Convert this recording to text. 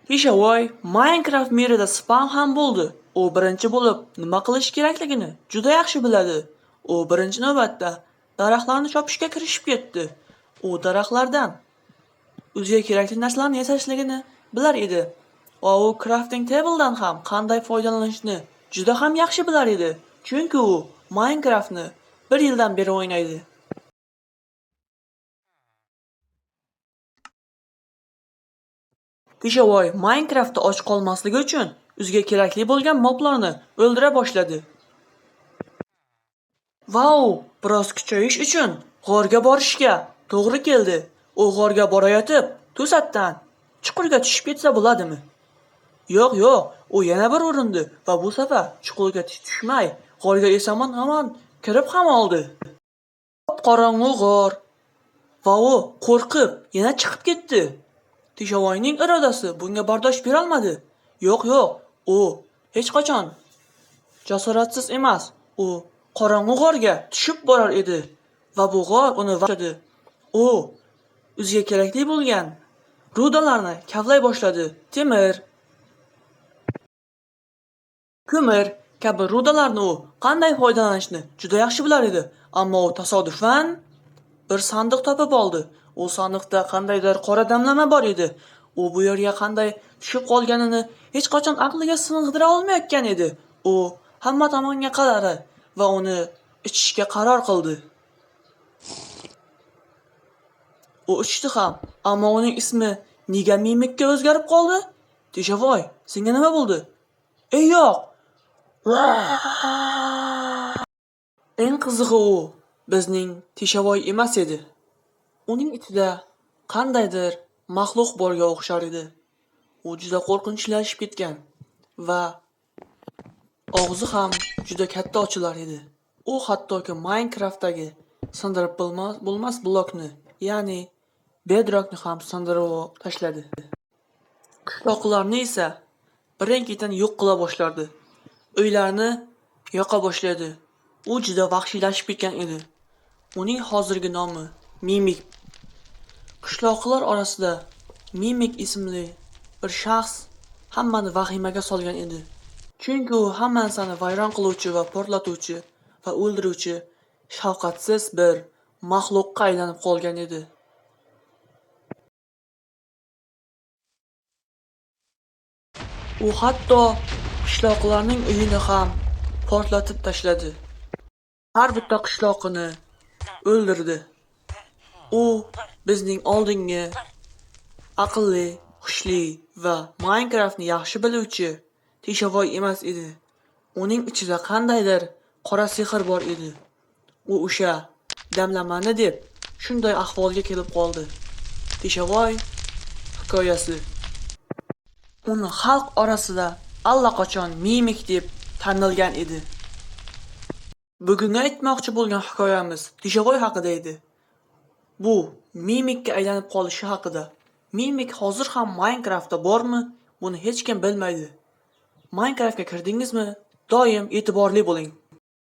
Ishavoy, Minecraft merida spam ham bo'ldi. U birinchi bo'lib nima qilish kerakligini juda yaxshi biladi. U birinchi navbatda daraxtlarni chopishga kirishib ketdi. U daraxtlardan o'ziga kerakli narsalarni yasashligini bilar edi. Va u crafting tabledan ham qanday foydalanishni juda ham yaxshi bilar edi. Chunki u Minecraftni 1 yildan beri o'ynaydi. Ishavoy Minecraftda och qolmasligi uchun o'ziga kerakli bo'lgan moblarni o'ldira boshladi. Va u biroz kuchayish uchun g'orga borishga to'g'ri keldi. U g'orga borayotib, to'satdan chuqurga tushib ketsa bo'ladimi? Yo'q, u yana bir urindi va bu safar chuqurga tushmay, g'orga eson-omon kirib ham oldi. Qorong'u g'or va u qo'rqib yana chiqib ketdi. Tishavoyning irodasi bunga bardosh bera olmadi. Yo'q, u hech qachon jasoratsiz emas. U qorong'u g'orga tushib borar edi va bu g'or uni vahshadi. U o'ziga kerakli bo'lgan rudalarni kavlay boshladi. Temir, ko'mir kabi rudalarni u qanday foydalanishni juda yaxshi bilar edi. Ammo u tasodifan bir sandiq topib oldi. U sandiqda qandaydir qora damlama bor edi. U bu yerga qanday tushib qolganini hech qachon aqliga sig'dira olmayotgan edi. U hamma tomonga qaradi va uni ichishga qaror qildi. U ichdi ham, ammo uning ismi nega Mimikka o'zgarib qoldi? Tishavoy, senga nima bo'ldi? Ey yo'q. Eng qizig'i u bizning Tishavoy emas edi. Uning ichida qandaydir maxluq borga o'xshar edi. U juda qo'rqinchlashib ketgan va og'zi ham juda katta ochilar edi. U hattoki Minecraftdagi sindirib bo'lmas blokni, ya'ni bedrockni ham sindirib tashladi. Qishloqlarni esa birin-ketin yo'q qila boshlardi. Uylarni yoqa boshladi. U juda vahshiylashib ketgan edi. Uning hozirgi nomi Mimik. Qishloqlar orasida Mimik ismli bir shaxs hammani vahimaga solgan edi. Chunki u hamma narsani vayron qiluvchi va portlatuvchi va o'ldiruvchi shafqatsiz bir maxluqqa aylanib qolgan edi. U hatto qishloqlarning uyini ham portlatib tashladi. Har bitta qishloqini o'ldirdi. U bizning oldingi aqlli, xushli va Minecraftni yaxshi biluvchi Tishavoy emas edi. Uning ichida qandaydir qora sehr bor edi. U o'sha damlamani deb shunday ahvolga kelib qoldi. Tishavoy hikoyasi. Uni xalq orasida allaqachon Mimik deb tanilgan edi. Bugungi aytmoqchi bo'lgan hikoyamiz Tishavoy haqida edi. Bu Mimikka aylanib qolishi haqida. Mimik hozir ham Minecraftda bormi? Buni hech kim bilmaydi. Minecraftga kirdingizmi? Doim e'tiborli bo'ling.